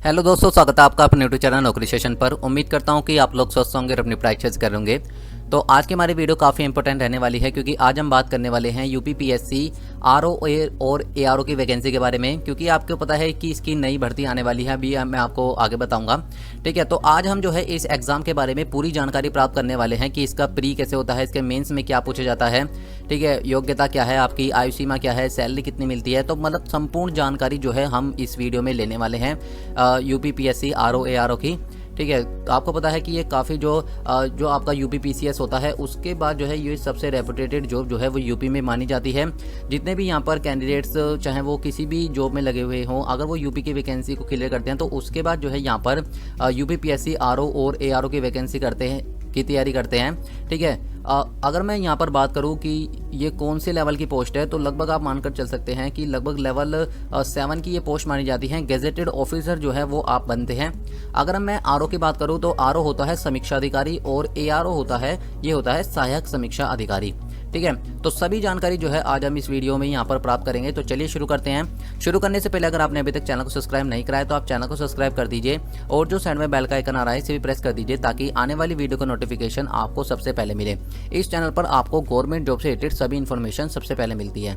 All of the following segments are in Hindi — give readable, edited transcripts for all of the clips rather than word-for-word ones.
हेलो दोस्तों, स्वागत है आपका अपने यूट्यूब चैनल नौकरी सेशन पर। उम्मीद करता हूं कि आप लोग स्वस्थ होंगे और अपनी पढ़ाई अच्छे से करेंगे। तो आज की हमारी वीडियो काफ़ी इंपॉर्टेंट रहने वाली है, क्योंकि आज हम बात करने वाले हैं यूपीपीएससी आरओ और एआरओ की वैकेंसी के बारे में। क्योंकि आपको पता है कि इसकी नई भर्ती आने वाली है, अभी मैं आपको आगे बताऊंगा। ठीक है, तो आज हम जो है इस एग्ज़ाम के बारे में पूरी जानकारी प्राप्त करने वाले हैं कि इसका प्री कैसे होता है, इसके मेंस में क्या पूछा जाता है, ठीक है, योग्यता क्या है, आपकी आयु सीमा क्या है, सैलरी कितनी मिलती है। तो मतलब संपूर्ण जानकारी जो है हम इस वीडियो में लेने वाले हैं यूपीपीएससी आरओ एआरओ की। ठीक है, तो आपको पता है कि ये काफ़ी जो आपका यूपीपीसीएस होता है, उसके बाद जो है ये सबसे रेपुटेटेड जॉब जो है वो यूपी में मानी जाती है। जितने भी यहाँ पर कैंडिडेट्स चाहे वो किसी भी जॉब में लगे हुए हों, अगर वो यूपी की वैकेंसी को क्लियर करते हैं तो उसके बाद जो है यहाँ पर यूपीपीएससी आरओ और एआरओ की वैकेंसी की तैयारी करते हैं। ठीक है, अगर मैं यहाँ पर बात करूँ कि ये कौन से लेवल की पोस्ट है, तो लगभग आप मानकर चल सकते हैं कि लगभग लेवल 7 की ये पोस्ट मानी जाती है। गेजेटेड ऑफिसर जो है वो आप बनते हैं। अगर मैं आरओ की बात करूँ तो आरओ होता है समीक्षा अधिकारी और एआरओ होता है सहायक समीक्षा अधिकारी। ठीक है, तो सभी जानकारी जो है आज हम इस वीडियो में यहाँ पर प्राप्त करेंगे। तो चलिए शुरू करते हैं। शुरू करने से पहले अगर आपने अभी तक चैनल को सब्सक्राइब नहीं कराया तो आप चैनल को सब्सक्राइब कर दीजिए और जो साइड में बेल का आइकन आ रहा है इसे भी प्रेस कर दीजिए, ताकि आने वाली वीडियो का नोटिफिकेशन आपको सबसे पहले मिले। इस चैनल पर आपको गवर्नमेंट जॉब से रिलेटेड सभी इन्फॉर्मेशन सबसे पहले मिलती है।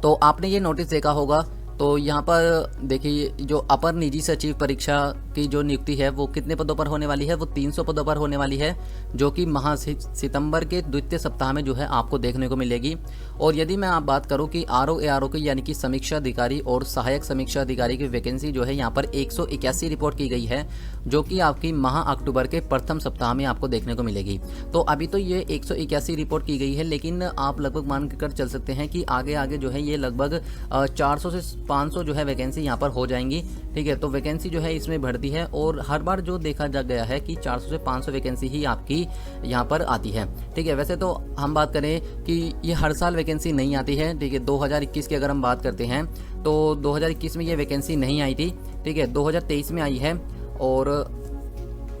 तो आपने ये नोटिस देखा होगा, तो यहाँ पर देखिए जो अपर निजी सचिव परीक्षा की जो नियुक्ति है वो कितने पदों पर होने वाली है, वो 300 पदों पर होने वाली है, जो कि माह सितंबर के द्वितीय सप्ताह में जो है आपको देखने को मिलेगी। और यदि मैं आप बात करूं कि आरओ एआरओ की यानी कि समीक्षा अधिकारी और सहायक समीक्षा अधिकारी की वैकेंसी जो है यहाँ पर 181 रिपोर्ट की गई है, जो कि आपकी माह अक्टूबर के प्रथम सप्ताह में आपको देखने को मिलेगी। तो अभी तो ये 181 रिपोर्ट की गई है, लेकिन आप लगभग मान कर चल सकते हैं कि आगे आगे जो है ये लगभग 400 से 500 जो है वैकेंसी यहाँ पर हो जाएंगी। ठीक है, तो वैकेंसी जो है इसमें बढ़ती है और हर बार जो देखा जा गया है कि 400 से 500 वैकेंसी ही आपकी यहाँ पर आती है। ठीक है, वैसे तो हम बात करें कि ये हर साल वैकेंसी नहीं आती है। ठीक है, 2021 की अगर हम बात करते हैं तो 2021 में ये वैकेंसी नहीं आई थी। ठीक है, 2023 में आई है और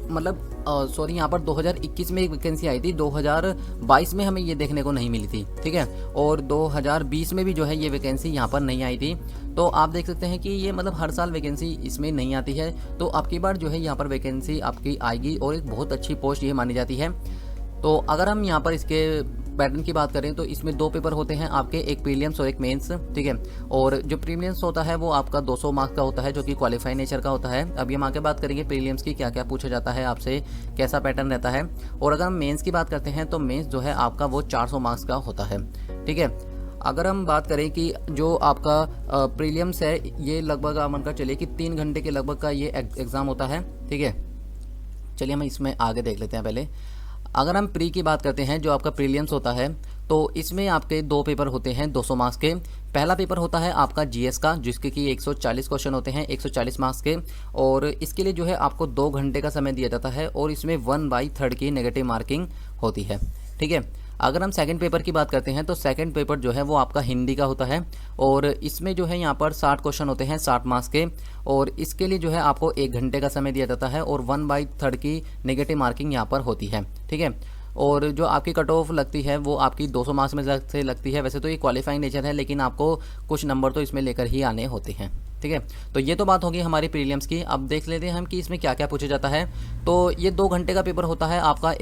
मतलब सॉरी यहाँ पर 2021 में एक वैकेंसी आई थी, 2022 में हमें ये देखने को नहीं मिली थी। ठीक है, और 2020 में भी जो है ये वैकेंसी यहाँ पर नहीं आई थी। तो आप देख सकते हैं कि ये मतलब हर साल वैकेंसी इसमें नहीं आती है। तो अब की बार जो है यहाँ पर वैकेंसी आपकी आएगी और एक बहुत अच्छी पोस्ट ये मानी जाती है। तो अगर हम यहाँ पर इसके पैटर्न की बात करें तो इसमें 2 पेपर होते हैं आपके, एक प्रीलिम्स और एक मेंस। ठीक है, और जो प्रीलिम्स होता है वो आपका 200 मार्क्स का होता है, जो कि क्वालिफाई नेचर का होता है। अभी हम आगे बात करेंगे प्रीलिम्स की, क्या क्या पूछा जाता है आपसे, कैसा पैटर्न रहता है। और अगर हम मेंस की बात करते हैं तो मेंस जो है आपका वो 400 मार्क्स का होता है। ठीक है, अगर हम बात करें कि जो आपका प्रीलिम्स है ये लगभग आप मानकर चलिए कि 3 घंटे के लगभग का ये एग्ज़ाम होता है। ठीक है, चलिए हम इसमें आगे देख लेते हैं। पहले अगर हम प्री की बात करते हैं, जो आपका प्रीलिम्स होता है, तो इसमें आपके 2 पेपर होते हैं 200 मार्क्स के। पहला पेपर होता है आपका जीएस का, जिसके कि 140 क्वेश्चन होते हैं 140 मार्क्स के, और इसके लिए जो है आपको 2 घंटे का समय दिया जाता है और इसमें 1/3 की नेगेटिव मार्किंग होती है। ठीक है, अगर हम सेकंड पेपर की बात करते हैं तो सेकंड पेपर जो है वो आपका हिंदी का होता है और इसमें जो है यहाँ पर 60 क्वेश्चन होते हैं 60 मार्क्स के, और इसके लिए जो है आपको 1 घंटे का समय दिया जाता है और 1/3 की नेगेटिव मार्किंग यहाँ पर होती है। ठीक है, और जो आपकी कट ऑफ लगती है वो आपकी 200 मार्क्स में से लगती है। वैसे तो ये क्वालिफाइंग नेचर है, लेकिन आपको कुछ नंबर तो इसमें लेकर ही आने होते हैं। ठीक है, तो ये तो बात होगी हमारी प्रीलिम्स की। अब देख लेते हैं हम कि इसमें क्या क्या पूछा जाता है। तो ये 2 घंटे का पेपर होता है आपका।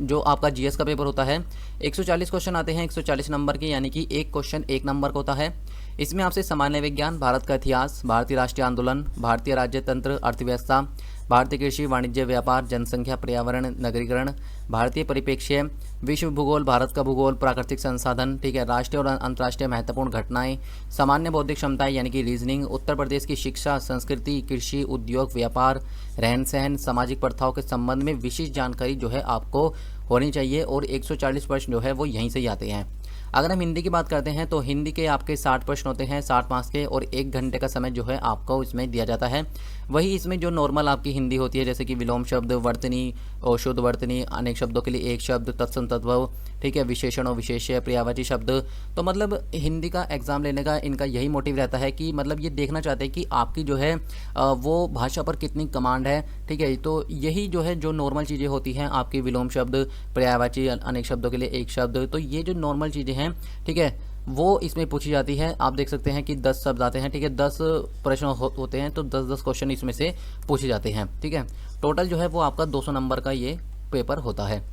जो आपका जीएस का पेपर होता है 140 क्वेश्चन आते हैं 140 नंबर के, यानी कि 1 क्वेश्चन 1 नंबर का होता है। इसमें आपसे सामान्य विज्ञान, भारत का इतिहास, भारतीय राष्ट्रीय आंदोलन, भारतीय राज्य तंत्र, अर्थव्यवस्था, भारतीय कृषि, वाणिज्य, व्यापार, जनसंख्या, पर्यावरण, नगरीकरण, भारतीय परिप्रेक्ष्य, विश्व भूगोल, भारत का भूगोल, प्राकृतिक संसाधन, ठीक है, राष्ट्रीय और अंतर्राष्ट्रीय महत्वपूर्ण घटनाएं, सामान्य बौद्धिक क्षमताएं यानी कि रीजनिंग, उत्तर प्रदेश की शिक्षा, संस्कृति, कृषि, उद्योग, व्यापार, रहन सहन, सामाजिक प्रथाओं के संबंध में विशिष्ट जानकारी जो है आपको होनी चाहिए, और 140 प्रश्न जो है वो यहीं से ही आते हैं। अगर हम हिंदी की बात करते हैं तो हिंदी के आपके 60 प्रश्न होते हैं 60 मार्क्स के, और 1 घंटे का समय जो है आपको इसमें दिया जाता है। वही इसमें जो नॉर्मल आपकी हिंदी होती है, जैसे कि विलोम शब्द, वर्तनी और शुद्ध वर्तनी, अनेक शब्दों के लिए एक शब्द, तत्सम तद्भव, ठीक है, विशेषण और विशेष्य, पर्यायवाची शब्द। तो मतलब हिंदी का एग्ज़ाम लेने का इनका यही मोटिव रहता है कि मतलब ये देखना चाहते हैं कि आपकी जो है वो भाषा पर कितनी कमांड है। ठीक है, तो यही जो है जो नॉर्मल चीज़ें होती हैं आपकी, विलोम शब्द, पर्यायवाची, अनेक शब्दों के लिए एक शब्द, तो ये जो नॉर्मल चीज़ें हैं, ठीक है, वो इसमें पूछी जाती है। आप देख सकते हैं कि 10 शब्द आते हैं, ठीक है, 10 प्रश्न होते हैं, तो 10-10 क्वेश्चन इसमें से पूछे जाते हैं, ठीक है। टोटल जो है वो आपका 200 नंबर का ये पेपर होता है।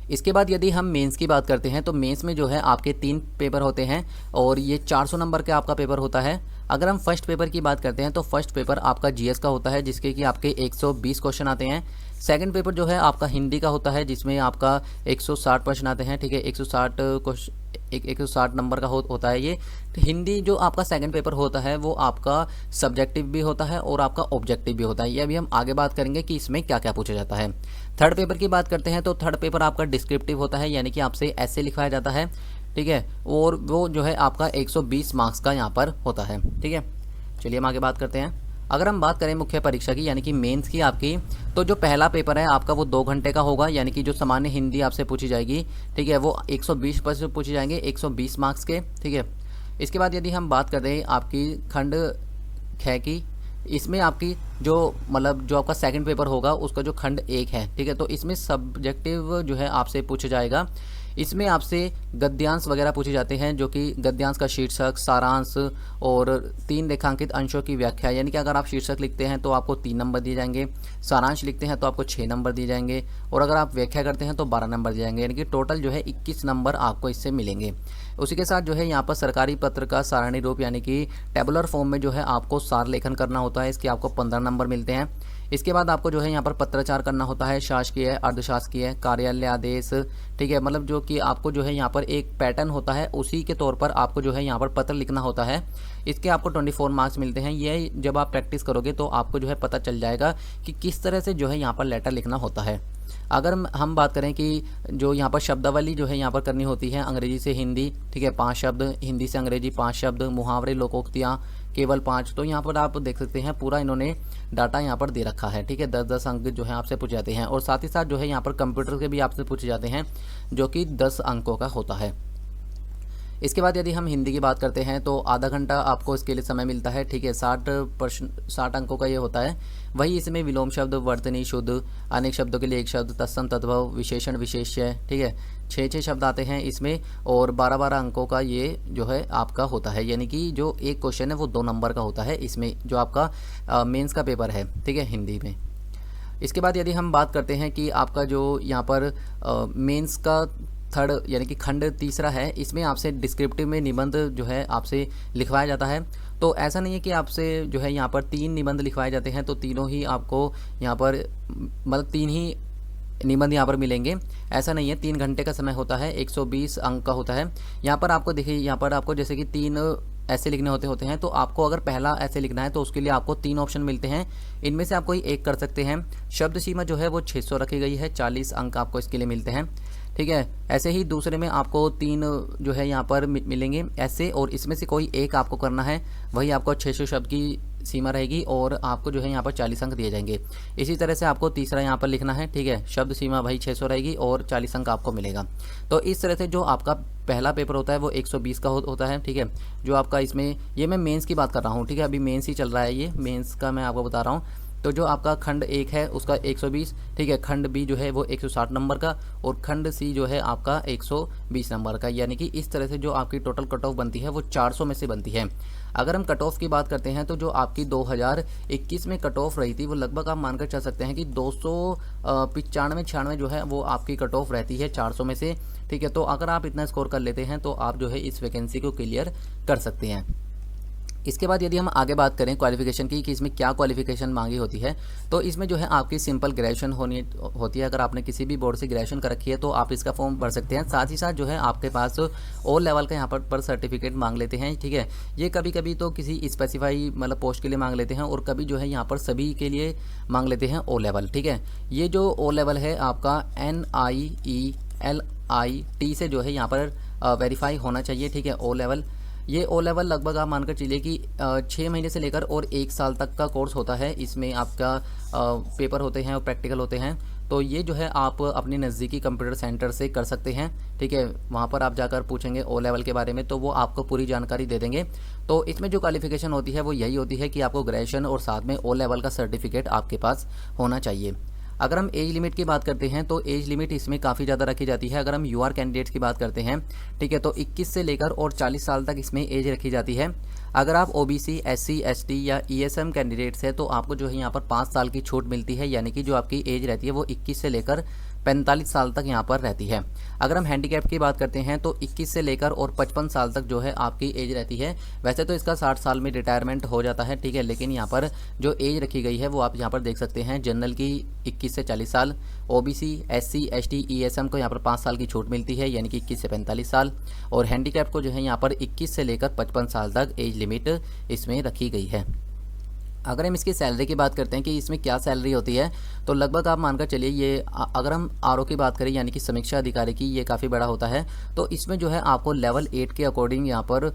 इसके बाद यदि हम मेंस की बात करते हैं तो मेंस में जो है आपके 3 पेपर होते हैं और ये 400 नंबर का आपका पेपर होता है। अगर हम फर्स्ट पेपर की बात करते हैं तो फर्स्ट पेपर आपका जीएस का होता है, जिसके कि आपके 120 क्वेश्चन आते हैं। सेकंड पेपर जो है आपका हिंदी का होता है, जिसमें आपका 160 प्रश्न आते हैं, ठीक है, 160 नंबर का होता है ये। तो हिंदी जो आपका सेकंड पेपर होता है वो आपका सब्जेक्टिव भी होता है और आपका ऑब्जेक्टिव भी होता है। ये अभी हम आगे बात करेंगे कि इसमें क्या क्या पूछा जाता है। थर्ड पेपर की बात करते हैं तो थर्ड पेपर आपका डिस्क्रिप्टिव होता है, यानी कि आपसे ऐसे लिखवाया जाता है, ठीक है, और वो जो है आपका 120 मार्क्स का यहाँ पर होता है, ठीक है। चलिए हम आगे बात करते हैं। अगर हम बात करें मुख्य परीक्षा की यानी कि मेंस की आपकी, तो जो पहला पेपर है आपका वो 2 घंटे का होगा, यानी कि जो सामान्य हिंदी आपसे पूछी जाएगी, ठीक है, वो 120 प्रश्न पूछे जाएंगे 120 मार्क्स के, ठीक है। इसके बाद यदि हम बात करें आपकी खंड ख की, इसमें आपकी जो मतलब जो आपका सेकंड पेपर होगा उसका जो खंड 1 है, ठीक है, तो इसमें सब्जेक्टिव जो है आपसे पूछा जाएगा। इसमें आपसे गद्यांश वगैरह पूछे जाते हैं, जो कि गद्यांश का शीर्षक, सारांश और 3 रेखांकित अंशों की व्याख्या, यानी कि अगर आप शीर्षक लिखते हैं तो आपको 3 नंबर दिए जाएंगे, सारांश लिखते हैं तो आपको 6 नंबर दिए जाएंगे और अगर आप व्याख्या करते हैं तो 12 नंबर दिए जाएंगे, यानी कि टोटल जो है 21 नंबर आपको इससे मिलेंगे। उसी के साथ जो है यहाँ पर सरकारी पत्र का सारणी रूप यानी कि टेबुलर फॉर्म में जो है आपको सार लेखन करना होता है, इसके आपको 15 नंबर मिलते हैं। इसके बाद आपको जो है यहाँ पर पत्राचार करना होता है, शासकीय, अर्धशासकीय, कार्यालय आदेश, ठीक है, मतलब जो कि आपको जो है यहाँ पर एक पैटर्न होता है, उसी के तौर पर आपको जो है यहाँ पर पत्र लिखना होता है। इसके आपको 24 मार्क्स मिलते हैं। ये जब आप प्रैक्टिस करोगे तो आपको जो है पता चल जाएगा कि किस तरह से जो है यहाँ पर लेटर लिखना होता है। अगर हम बात करें कि जो यहाँ पर शब्दावली जो है यहाँ पर करनी होती है अंग्रेजी से हिंदी, ठीक है, 5 शब्द, हिंदी से अंग्रेजी 5 शब्द, मुहावरे, लोकोक्तियाँ केवल 5, तो यहाँ पर आप देख सकते हैं पूरा इन्होंने डाटा यहाँ पर दे रखा है, ठीक है। 10-10 अंक जो है आपसे पूछे जाते हैं और साथ ही साथ जो है यहाँ पर कंप्यूटर के भी आपसे पूछे जाते हैं, जो कि 10 अंकों का होता है। इसके बाद यदि हम हिंदी की बात करते हैं तो आधा घंटा आपको इसके लिए समय मिलता है, ठीक है, 60 अंकों का ये होता है। वही इसमें विलोम शब्द, वर्तनी, शुद्ध, अनेक शब्दों के लिए 1 शब्द, तत्सम, तद्भव, विशेषण, विशेष्य, ठीक है, 6-6 शब्द आते हैं इसमें और 12-12 अंकों का ये जो है आपका होता है, यानी कि जो एक क्वेश्चन है वो 2 नंबर का होता है इसमें, जो आपका मेंस का पेपर है, ठीक है, हिंदी में। इसके बाद यदि हम बात करते हैं कि आपका जो यहाँ पर मेंस का थर्ड यानी कि खंड तीसरा है, इसमें आपसे डिस्क्रिप्टिव में निबंध जो है आपसे लिखवाया जाता है। तो ऐसा नहीं है कि आपसे जो है यहाँ पर 3 निबंध लिखवाए जाते हैं तो तीनों ही आपको यहाँ पर मतलब 3 ही निबंध यहाँ पर मिलेंगे, ऐसा नहीं है। 3 घंटे का समय होता है, 120 अंक का होता है। यहाँ पर आपको देखिए, यहाँ पर आपको जैसे कि 3 ऐसे लिखने होते हैं, तो आपको अगर पहला ऐसे लिखना है तो उसके लिए आपको 3 ऑप्शन मिलते हैं, इनमें से आप कोई एक कर सकते हैं। शब्द सीमा जो है वो 600 रखी गई है, 40 अंक आपको इसके लिए मिलते हैं, ठीक है। ऐसे ही दूसरे में आपको 3 जो है यहाँ पर मिलेंगे ऐसे, और इसमें से कोई एक आपको करना है, वही आपको 600 शब्द की सीमा रहेगी और आपको जो है यहाँ पर 40 अंक दिए जाएंगे। इसी तरह से आपको तीसरा यहाँ पर लिखना है, ठीक है, शब्द सीमा भाई 600 रहेगी और 40 अंक आपको मिलेगा। तो इस तरह से जो आपका पहला पेपर होता है वो 120 का होता है, ठीक है। जो आपका इसमें, ये मैं मेंस की बात कर रहा हूँ, ठीक है, अभी मेंस ही चल रहा है, ये मेंस का मैं आपको बता रहा हूँ। तो जो आपका खंड 1 है उसका 120, ठीक है, खंड बी जो है वो 160 नंबर का और खंड सी जो है आपका 120 नंबर का, यानी कि इस तरह से जो आपकी टोटल कट ऑफ बनती है वो 400 में से बनती है। अगर हम कट ऑफ की बात करते हैं तो जो आपकी 2021 में कट ऑफ रही थी वो लगभग आप मानकर चल सकते हैं कि 295-96 जो है वो आपकी कट ऑफ रहती है 400 में से, ठीक है। तो अगर आप इतना स्कोर कर लेते हैं तो आप जो है इस वैकेंसी को क्लियर कर सकते हैं। इसके बाद यदि हम आगे बात करें क्वालिफिकेशन की कि इसमें क्या क्वालिफिकेशन मांगी होती है, तो इसमें जो है आपकी सिंपल ग्रेजुएशन होती है। अगर आपने किसी भी बोर्ड से ग्रेजुएशन कर रखी है तो आप इसका फॉर्म भर सकते हैं। साथ ही साथ जो है आपके पास ओ लेवल का यहाँ पर सर्टिफिकेट मांग लेते हैं, ठीक है। ये कभी कभी तो किसी स्पेसिफाई मतलब पोस्ट के लिए मांग लेते हैं और कभी जो है यहाँ पर सभी के लिए मांग लेते हैं ओ लेवल, ठीक है। ये जो ओ लेवल है आपका NIELIT से जो है यहाँ पर वेरीफाई होना चाहिए, ठीक है, ओ लेवल। ये ओ लेवल लगभग आप मानकर चलिए कि 6 महीने से लेकर और 1 साल तक का कोर्स होता है। इसमें आपका पेपर होते हैं और प्रैक्टिकल होते हैं। तो ये जो है आप अपने नज़दीकी कंप्यूटर सेंटर से कर सकते हैं, ठीक है। वहाँ पर आप जाकर पूछेंगे ओ लेवल के बारे में तो वो आपको पूरी जानकारी दे देंगे। तो इसमें जो क्वालिफिकेशन होती है वो यही होती है कि आपको ग्रेजुएशन और साथ में ओ लेवल का सर्टिफिकेट आपके पास होना चाहिए। अगर हम एज लिमिट की बात करते हैं तो एज लिमिट इसमें काफ़ी ज़्यादा रखी जाती है। अगर हम यूआर कैंडिडेट्स की बात करते हैं, ठीक है, तो 21 से लेकर और 40 साल तक इसमें एज रखी जाती है। अगर आप ओबीसी, एससी, एसटी या ईएसएम कैंडिडेट्स है तो आपको जो है यहाँ पर 5 साल की छूट मिलती है, यानी कि जो आपकी एज रहती है वो 21 से लेकर 45 साल तक यहाँ पर रहती है। अगर हम हैंडीकैप की बात करते हैं तो 21 से लेकर और 55 साल तक जो है आपकी एज रहती है। वैसे तो इसका 60 साल में रिटायरमेंट हो जाता है, ठीक है, लेकिन यहाँ पर जो एज रखी गई है वो आप यहाँ पर देख सकते हैं। जनरल की 21 से 40 साल, ओबीसी, एससी, एसटी, ईएसएम को यहाँ पर 5 साल की छूट मिलती है, यानी कि 21 से 45 साल, और हैंडीकैप को जो है यहाँ पर 21 से लेकर 55 साल तक एज लिमिट इसमें रखी गई है। अगर हम इसकी सैलरी की बात करते हैं कि इसमें क्या सैलरी होती है, तो लगभग आप मानकर चलिए ये अगर हम आरओ की बात करें यानी कि समीक्षा अधिकारी की, ये काफ़ी बड़ा होता है। तो इसमें जो है आपको लेवल 8 के अकॉर्डिंग यहाँ पर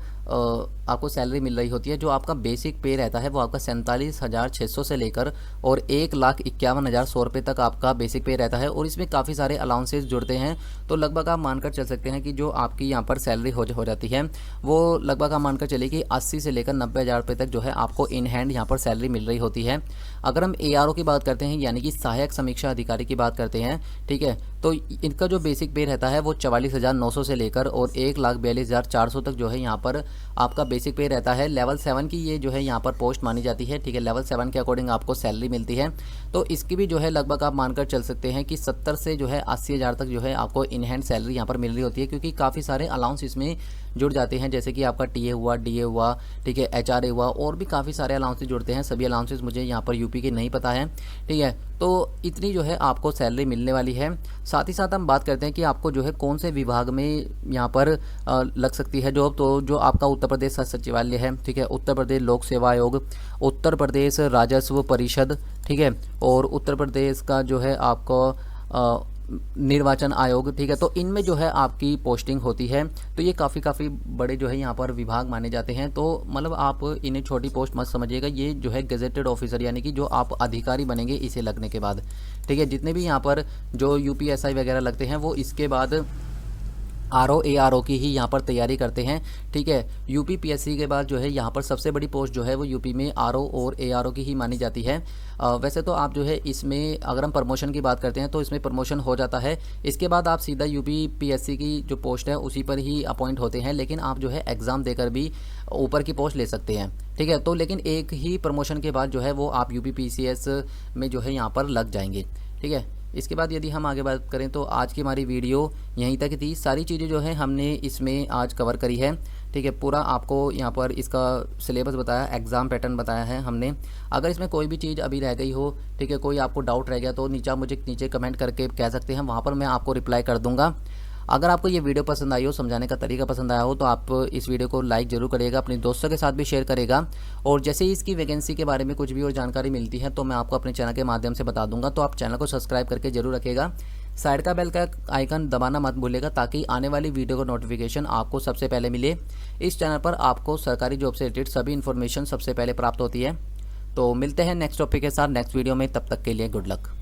आपको सैलरी मिल रही होती है। जो आपका बेसिक पे रहता है वो आपका 47,600 से लेकर और 1,51,100 रुपये तक आपका बेसिक पे रहता है, और इसमें काफ़ी सारे अलाउंसेस जुड़ते हैं। तो लगभग आप मानकर चल सकते हैं कि जो आपकी यहाँ पर सैलरी हो जाती है वो लगभग आप मानकर चलिए कि 80 से लेकर 90,000 रुपये तक जो है आपको इन हैंड यहाँ पर सैलरी मिल रही होती है। अगर हम एआरओ की बात करते हैं यानी कि सहायक समीक्षा अधिकारी की बात करते हैं, ठीक है, तो इनका जो बेसिक पे रहता है वो 44,900 से लेकर और 1,42,400 तक जो है यहाँ पर आपका बेसिक पे रहता है। लेवल 7 की ये जो है यहाँ पर पोस्ट मानी जाती है, ठीक है, लेवल 7 के अकॉर्डिंग आपको सैलरी मिलती है। तो इसकी भी जो है लगभग आप मानकर चल सकते हैं कि 70 से जो है 80,000 तक जो है आपको इन हैंड सैलरी यहाँ पर मिल रही होती है, क्योंकि काफ़ी सारे अलाउंस इसमें जुड़ जाते हैं, जैसे कि आपका टीए हुआ, डीए हुआ, ठीक है, एचआरए हुआ, और भी काफ़ी सारे अलाउंसेस जुड़ते हैं। सभी अलाउंसेस मुझे यहाँ पर यूपी के नहीं पता है, ठीक है। तो इतनी जो है आपको सैलरी मिलने वाली है। साथ ही साथ हम बात करते हैं कि आपको जो है कौन से विभाग में यहाँ पर लग सकती है जॉब। तो जो आपका उत्तर प्रदेश सचिवालय है, ठीक है, उत्तर प्रदेश लोक सेवा आयोग, उत्तर प्रदेश राजस्व परिषद, ठीक है, और उत्तर प्रदेश का जो है आपको निर्वाचन आयोग, ठीक है, तो इनमें जो है आपकी पोस्टिंग होती है। तो ये काफ़ी बड़े जो है यहाँ पर विभाग माने जाते हैं। तो मतलब आप इन्हें छोटी पोस्ट मत समझिएगा, ये जो है गेजेटेड ऑफिसर यानी कि जो आप अधिकारी बनेंगे इसे लगने के बाद, ठीक है। जितने भी यहाँ पर जो यूपीएसआई वगैरह लगते हैं वो इसके बाद आरओ एआरओ की ही यहाँ पर तैयारी करते हैं, ठीक है। यूपी पीएससी के बाद जो है यहाँ पर सबसे बड़ी पोस्ट जो है वो यूपी में आरओ और एआरओ की ही मानी जाती है। वैसे तो आप जो है इसमें अगर हम प्रमोशन की बात करते हैं तो इसमें प्रमोशन हो जाता है, इसके बाद आप सीधा यूपी पीएससी की जो पोस्ट है उसी पर ही अपॉइंट होते हैं, लेकिन आप जो है एग्ज़ाम देकर भी ऊपर की पोस्ट ले सकते हैं, ठीक है। तो लेकिन एक ही प्रमोशन के बाद जो है वो आप यूपी पीसीएस में जो है यहाँ पर लग जाएंगे, ठीक है। इसके बाद यदि हम आगे बात करें तो आज की हमारी वीडियो यहीं तक थी। सारी चीज़ें जो है हमने इसमें आज कवर करी है, ठीक है। पूरा आपको यहाँ पर इसका सिलेबस बताया, एग्ज़ाम पैटर्न बताया है हमने। अगर इसमें कोई भी चीज़ अभी रह गई हो, ठीक है, कोई आपको डाउट रह गया तो नीचे कमेंट करके कह सकते हैं, वहाँ पर मैं आपको रिप्लाई कर दूँगा। अगर आपको ये वीडियो पसंद आई हो, समझाने का तरीका पसंद आया हो, तो आप इस वीडियो को लाइक ज़रूर करिएगा, अपने दोस्तों के साथ भी शेयर करेगा। और जैसे ही इसकी वैकेंसी के बारे में कुछ भी और जानकारी मिलती है तो मैं आपको अपने चैनल के माध्यम से बता दूंगा। तो आप चैनल को सब्सक्राइब करके जरूर रखिएगा, साइड का बेल का आइकन दबाना मत भूलिएगा, ताकि आने वाली वीडियो का नोटिफिकेशन आपको सबसे पहले मिले। इस चैनल पर आपको सरकारी जॉब से रिलेटेड सभी इन्फॉर्मेशन सबसे पहले प्राप्त होती है। तो मिलते हैं नेक्स्ट टॉपिक के साथ नेक्स्ट वीडियो में, तब तक के लिए गुड लक।